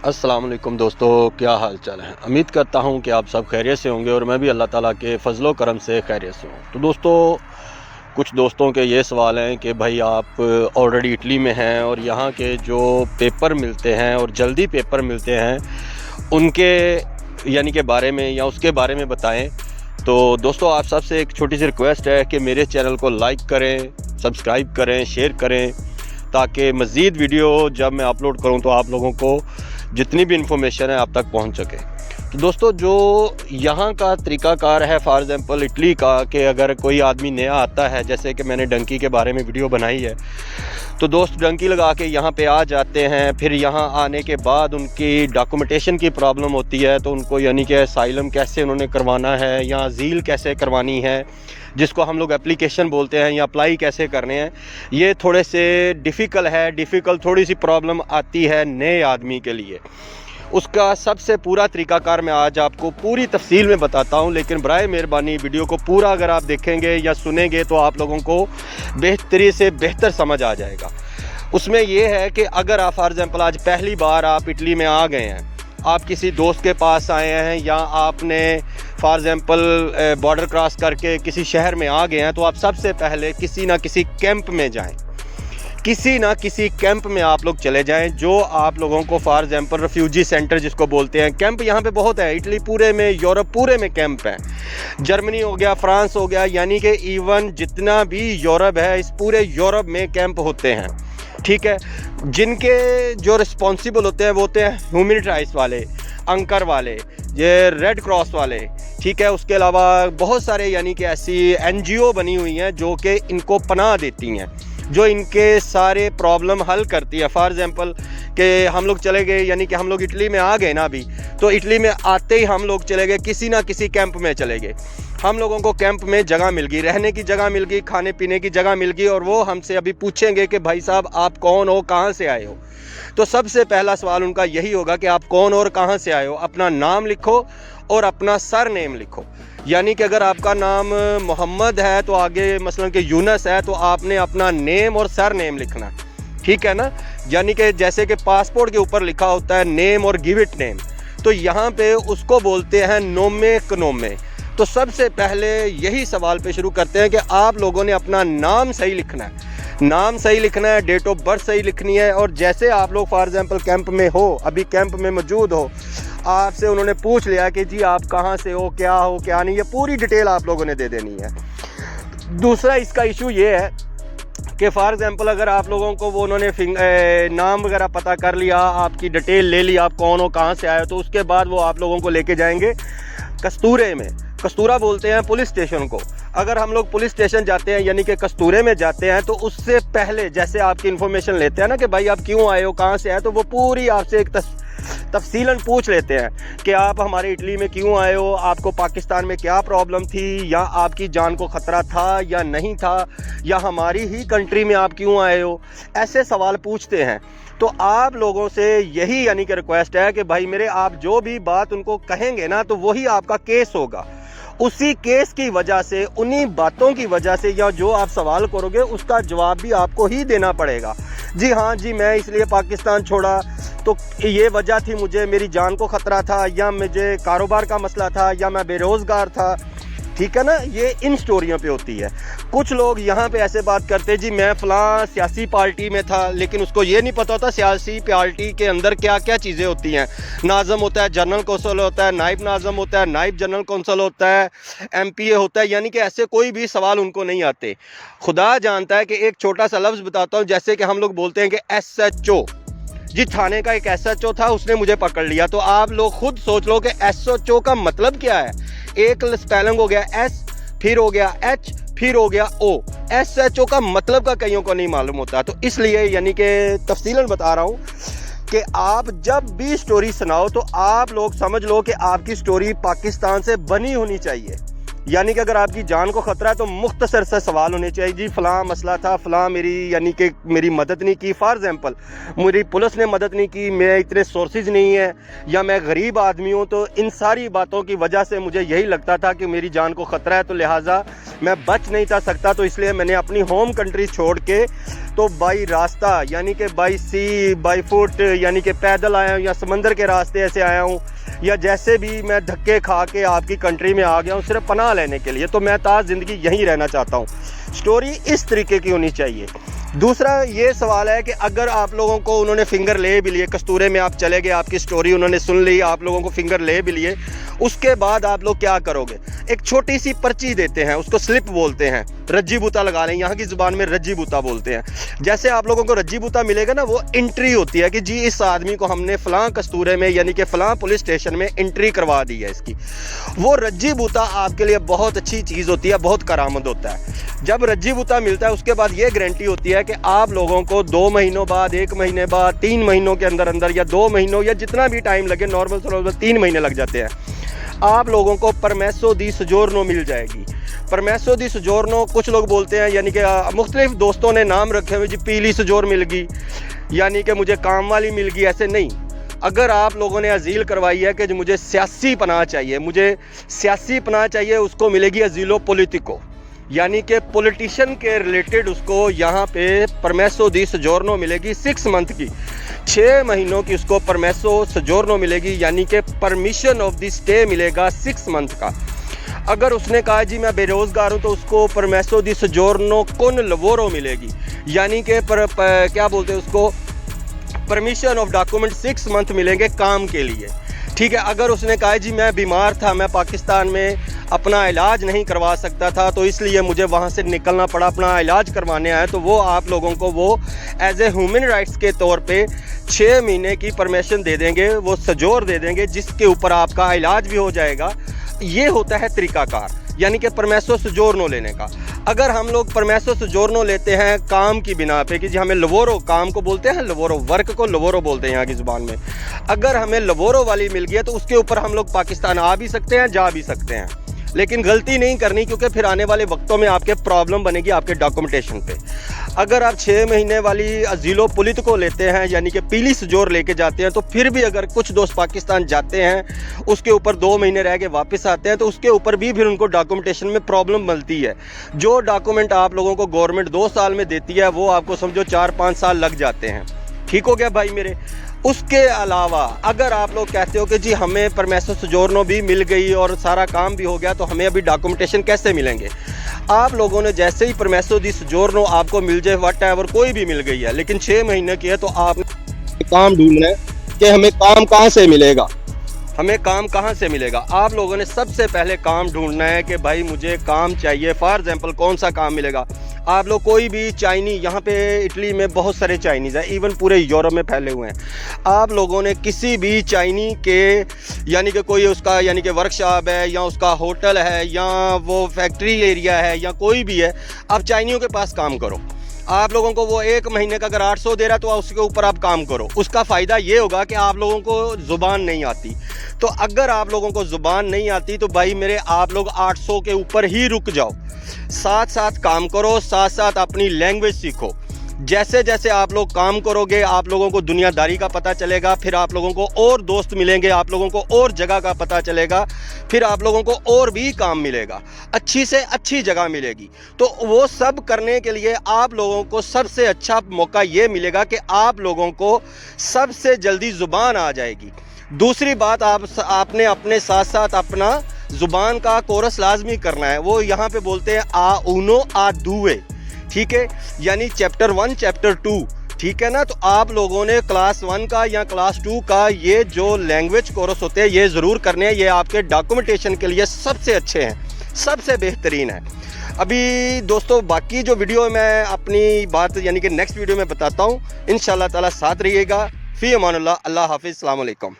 अस्सलाम वालेकुम दोस्तों, क्या हाल चाल है। उम्मीद करता हूँ कि आप सब खैरियत से होंगे और मैं भी अल्लाह ताला के फ़ज़लो करम से खैरियत से हूँ। तो दोस्तों, कुछ दोस्तों के ये सवाल हैं कि भाई आप ऑलरेडी इटली में हैं और यहाँ के जो पेपर मिलते हैं और जल्दी पेपर मिलते हैं उनके यानी के बारे में या उसके बारे में बताएं। तो दोस्तों, आप सबसे एक छोटी सी रिक्वेस्ट है कि मेरे चैनल को लाइक करें, सब्सक्राइब करें, शेयर करें, ताकि मज़ीद वीडियो जब मैं अपलोड करूं तो आप लोगों को जितनी भी इंफॉर्मेशन है आप तक पहुंच सके। तो दोस्तों, जो यहाँ का तरीक़ाकार है फॉर एग्ज़ाम्पल इटली का, कि अगर कोई आदमी नया आता है, जैसे कि मैंने डंकी के बारे में वीडियो बनाई है, तो दोस्त डंकी लगा के यहाँ पे आ जाते हैं। फिर यहाँ आने के बाद उनकी डॉक्यूमेंटेशन की प्रॉब्लम होती है, तो उनको यानी कि असाइलम कैसे उन्होंने करवाना है या अज़ील कैसे करवानी है, जिसको हम लोग एप्लीकेशन बोलते हैं, या अप्लाई कैसे करने हैं, ये थोड़े से डिफ़िकल्ट थोड़ी सी प्रॉब्लम आती है नए आदमी के लिए। उसका सबसे पूरा तरीक़ाकार मैं आज आपको पूरी तफसील में बताता हूं, लेकिन बराए मेहरबानी वीडियो को पूरा अगर आप देखेंगे या सुनेंगे तो आप लोगों को बेहतरी से बेहतर समझ आ जाएगा। उसमें यह है कि अगर आप फॉर एग्ज़ाम्पल आज पहली बार आप इटली में आ गए हैं, आप किसी दोस्त के पास आए हैं या आपने फॉर एग्ज़ाम्पल बॉर्डर क्रॉस करके किसी शहर में आ गए हैं, तो आप सबसे पहले किसी ना किसी कैंप में जाएं। किसी ना किसी कैंप में आप लोग चले जाएं, जो आप लोगों को फॉर एग्ज़ाम्पल रेफ्यूजी सेंटर जिसको बोलते हैं। कैंप यहाँ पे बहुत है, इटली पूरे में, यूरोप पूरे में कैंप है। जर्मनी हो गया, फ्रांस हो गया, यानी कि इवन जितना भी यूरोप है, इस पूरे यूरोप में कैंप होते हैं। ठीक है, जिनके जो रिस्पॉन्सिबल होते हैं वो होते हैं ह्यूमन राइट्स वाले, अंकर वाले, ये रेड क्रॉस वाले। ठीक है, उसके अलावा बहुत सारे यानी कि ऐसी NGO बनी हुई हैं जो कि इनको पनाह देती हैं, जो इनके सारे प्रॉब्लम हल करती है। फॉर एग्ज़ाम्पल कि हम लोग चले गए, यानी कि हम लोग इटली में आ गए ना अभी, तो इटली में आते ही हम लोग चले गए किसी ना किसी कैंप में चले गए। हम लोगों को कैंप में जगह मिल गई, रहने की जगह मिल गई, खाने पीने की जगह मिल गई, और वो हमसे अभी पूछेंगे कि भाई साहब आप कौन हो, कहाँ से आए हो। तो सबसे पहला सवाल उनका यही होगा कि आप कौन हो और कहाँ से आए हो। अपना नाम लिखो और अपना सर नेम लिखो। यानी कि अगर आपका नाम मोहम्मद है तो आगे मसलन कि यूनस है, तो आपने अपना नेम और सर नेम लिखना। ठीक है ना, यानी कि जैसे कि पासपोर्ट के ऊपर लिखा होता है नेम और गिव इट नेम, तो यहाँ पे उसको बोलते हैं नोमे कनोमे। तो सबसे पहले यही सवाल पे शुरू करते हैं कि आप लोगों ने अपना नाम सही लिखना है, नाम सही लिखना है, डेट ऑफ बर्थ सही लिखनी है। और जैसे आप लोग फॉर एग्ज़ाम्पल कैंप में हो, अभी कैंप में मौजूद हो, आपसे उन्होंने पूछ लिया कि जी आप कहाँ से हो क्या नहीं, ये पूरी डिटेल आप लोगों ने दे देनी है। दूसरा इसका इशू ये है कि फॉर एग्ज़ाम्पल अगर आप लोगों को वो उन्होंने नाम वगैरह पता कर लिया, आपकी डिटेल ले ली, आप कौन हो, कहाँ से आए हो, तो उसके बाद वो आप लोगों को लेके जाएंगे कस्तूरे में। कस्तूरा बोलते हैं पुलिस स्टेशन को। अगर हम लोग पुलिस स्टेशन जाते हैं यानी कि कस्तूरे में जाते हैं, तो उससे पहले जैसे आपकी इन्फॉर्मेशन लेते हैं ना कि भाई आप क्यों आए हो, कहाँ से आए, तो वो पूरी आपसे एक तफसीलन पूछ लेते हैं कि आप हमारे इटली में क्यों आए हो, आपको पाकिस्तान में क्या प्रॉब्लम थी, या आपकी जान को ख़तरा था या नहीं था, या हमारी ही कंट्री में आप क्यों आए हो। ऐसे सवाल पूछते हैं। तो आप लोगों से यही यानी कि रिक्वेस्ट है कि भाई मेरे, आप जो भी बात उनको कहेंगे ना, तो वही आपका केस होगा। उसी केस की वजह से, उन्हीं बातों की वजह से, या जो आप सवाल करोगे उसका जवाब भी आपको ही देना पड़ेगा। जी हाँ जी, मैं इसलिए पाकिस्तान छोड़ा तो ये वजह थी, मुझे मेरी जान को ख़तरा था, या मुझे कारोबार का मसला था, या मैं बेरोज़गार था। ठीक है ना, ये इन स्टोरियों पे होती है। कुछ लोग यहाँ पे ऐसे बात करते हैं, जी मैं फ़लाँ सियासी पार्टी में था, लेकिन उसको ये नहीं पता होता सियासी पार्टी के अंदर क्या क्या चीज़ें होती हैं। नाज़म होता है, जनरल कौंसल होता है, नाइब नाज़म होता है, नाइब जनरल कौंसल होता है, MPA होता है, यानी कि ऐसे कोई भी सवाल उनको नहीं आते। खुदा जानता है कि एक छोटा सा लफ्ज़ बताता हूँ, जैसे कि हम लोग बोलते हैं कि SHO, जी थाने का एक SHO था, उसने मुझे पकड़ लिया। तो आप लोग खुद सोच लो कि SHO का मतलब क्या है। एक स्पेलिंग हो गया S, फिर हो गया H, फिर हो गया O। SHO का मतलब का कईयों को नहीं मालूम होता। तो इसलिए यानी कि तफसीलन बता रहा हूँ कि आप जब भी स्टोरी सुनाओ तो आप लोग समझ लो कि आपकी स्टोरी पाकिस्तान से बनी होनी चाहिए। यानी कि अगर आपकी जान को ख़तरा है तो मुख्तसर से सवाल होने चाहिए, जी फ़लाँ मसला था, फ़लाँ मेरी यानी कि मेरी मदद नहीं की। फॉर एग्ज़ाम्पल मेरी पुलिस ने मदद नहीं की, मैं इतने सोर्सेज नहीं है, या मैं गरीब आदमी हूँ। तो इन सारी बातों की वजह से मुझे यही लगता था कि मेरी जान को ख़तरा है, तो लिहाजा मैं बच नहीं था सकता, तो इसलिए मैंने अपनी होम कंट्री छोड़ के तो बाई रास्ता यानी कि बाई सी, बाई फुट यानी कि पैदल आया हूँ या समंदर के रास्ते ऐसे आया हूँ, या जैसे भी मैं धक्के खा के आपकी कंट्री में आ गया हूँ सिर्फ पनाह लेने के लिए, तो मैं ताज़ ज़िंदगी यहीं रहना चाहता हूँ। स्टोरी इस तरीके की होनी चाहिए। दूसरा ये सवाल है कि अगर आप लोगों को उन्होंने फिंगर ले भी लिए, कस्तूरे में आप चले गए, आपकी स्टोरी उन्होंने सुन ली, आप लोगों को फिंगर ले भी लिए, उसके बाद आप लोग क्या करोगे? एक छोटी सी पर्ची देते हैं, उसको स्लिप बोलते हैं, रज्जी बूता लगा लें, यहाँ की ज़ुबान में रज्जी बूता बोलते हैं। जैसे आप लोगों को रज्जी बूता मिलेगा ना, वो एंट्री होती है कि जी इस आदमी को हमने फ़लाँ कस्तूरे में यानी कि फ़लाँ पुलिस स्टेशन में एंट्री करवा दी है इसकी। वो रज्जी बूता आपके लिए बहुत अच्छी चीज़ होती है, बहुत करामद होता है। जब रज्जी बूता मिलता है उसके बाद ये गारंटी होती है कि आप लोगों को 2 महीनों बाद, 1 महीने बाद, 3 महीनों के अंदर अंदर या 2 महीनों या जितना भी टाइम लगे, नॉर्मल 3 महीने लग जाते हैं, आप लोगों को परमेसो दी सजोरनो मिल जाएगी। परमेसो दी सजोरनो कुछ लोग बोलते हैं, यानी कि मुख्तलिफ दोस्तों ने नाम रखे हुए, जी पीली सजोर मिल गई, यानी कि मुझे काम वाली मिल गई, ऐसे नहीं। अगर आप लोगों ने अजील करवाई है कि जो मुझे सियासी पनाह चाहिए, मुझे सियासी पनाह चाहिए, उसको मिलेगी अजीलो पॉलिटिको, यानी कि पॉलिटिशियन के रिलेटेड उसको यहाँ पे परमेसो दी सजोरनो मिलेगी 6 मंथ की, 6 महीनों की उसको परमेसो सजोरनो मिलेगी, यानी कि परमिशन ऑफ द स्टे मिलेगा 6 मंथ का। अगर उसने कहा जी मैं बेरोज़गार हूँ तो उसको परमेसो दी सजोरनो कुन लवोरो मिलेगी, यानी कि क्या बोलते हैं उसको, परमिशन ऑफ डॉक्यूमेंट 6 मंथ मिलेंगे काम के लिए। ठीक है। अगर उसने कहा जी मैं बीमार था, मैं पाकिस्तान में अपना इलाज नहीं करवा सकता था तो इसलिए मुझे वहाँ से निकलना पड़ा, अपना इलाज करवाने आया, तो वो आप लोगों को वो एज ए ह्यूमन राइट्स के तौर पे 6 महीने की परमिशन दे देंगे, वो सजोर दे देंगे जिसके ऊपर आपका इलाज भी हो जाएगा। ये होता है तरीकाकार, यानी कि परमेसो सजोरनो लेने का। अगर हम लोग परमेसो सजोरनो लेते हैं काम की बिना पे कि जी हमें लवोरो, काम को बोलते हैं लवोरो, वर्क को लवोरो बोलते हैं यहाँ की ज़ुबान में, अगर हमें लवोरो वाली मिल गई है तो उसके ऊपर हम लोग पाकिस्तान आ भी सकते हैं, जा भी सकते हैं, लेकिन गलती नहीं करनी, क्योंकि फिर आने वाले वक्तों में आपके प्रॉब्लम बनेगी आपके डॉक्यूमेंटेशन पे। अगर आप 6 महीने वाली अजीलो पॉलिटिको लेते हैं, यानी कि पीली सजोर लेके जाते हैं, तो फिर भी अगर कुछ दोस्त पाकिस्तान जाते हैं, उसके ऊपर 2 महीने रह के वापस आते हैं, तो उसके ऊपर भी फिर उनको डॉक्यूमेंटेशन में प्रॉब्लम बनती है। जो डॉक्यूमेंट आप लोगों को गवर्नमेंट 2 साल में देती है वो आपको समझो 4-5 साल लग जाते हैं। ठीक हो गया भाई मेरे। उसके अलावा अगर आप लोग कहते हो कि जी हमें परमेसो सजोरनो भी मिल गई और सारा काम भी हो गया, तो हमें अभी डॉक्यूमेंटेशन कैसे मिलेंगे? आप लोगों ने जैसे ही परमेसो दी सजोरनो आपको मिल जाए, वट एवर कोई भी मिल गई है, लेकिन 6 महीने की है, तो आपने काम ढूंढना है कि हमें काम कहाँ से मिलेगा, हमें काम कहाँ से मिलेगा। आप लोगों ने सबसे पहले काम ढूंढना है कि भाई मुझे काम चाहिए। फॉर एग्जांपल कौन सा काम मिलेगा? आप लोग कोई भी चाइनी, यहाँ पे इटली में बहुत सारे चाइनीज़ हैं, इवन पूरे यूरोप में फैले हुए हैं। आप लोगों ने किसी भी चाइनी के, यानी कि कोई उसका यानी कि वर्कशॉप है या उसका होटल है या वो फैक्ट्री एरिया है या कोई भी है, आप चाइनियों के पास काम करो। आप लोगों को वो 1 महीने का अगर 800 दे रहा है तो उसके ऊपर आप काम करो। उसका फ़ायदा ये होगा कि आप लोगों को ज़ुबान नहीं आती, तो अगर आप लोगों को ज़ुबान नहीं आती तो भाई मेरे आप लोग 800 के ऊपर ही रुक जाओ, साथ साथ काम करो, साथ साथ अपनी लैंग्वेज सीखो। जैसे जैसे आप लोग काम करोगे आप लोगों को दुनियादारी का पता चलेगा, फिर आप लोगों को और दोस्त मिलेंगे, आप लोगों को और जगह का पता चलेगा, फिर आप लोगों को और भी काम मिलेगा, अच्छी से अच्छी जगह मिलेगी। तो वो सब करने के लिए आप लोगों को सबसे अच्छा मौका ये मिलेगा कि आप लोगों को सबसे जल्दी ज़ुबान आ जाएगी। दूसरी बात, आपने अपने साथ साथ अपना ज़ुबान का कोर्स लाजमी करना है। वो यहाँ पे बोलते हैं आ उनो आ दुए, ठीक है, यानी चैप्टर 1 चैप्टर 2, ठीक है ना। तो आप लोगों ने क्लास 1 का या क्लास 2 का ये जो लैंग्वेज कोर्स होते हैं ये ज़रूर करने हैं। ये आपके डॉक्यूमेंटेशन के लिए सबसे अच्छे हैं, सबसे बेहतरीन है। अभी दोस्तों बाकी जो वीडियो मैं अपनी बात यानी कि नेक्स्ट वीडियो में बताता हूँ। इंशाअल्लाह ताला साथ रहिएगा। फ़ी अमानुल्लाह। अल्लाह हाफ़िज़। अस्सलाम वालेकुम।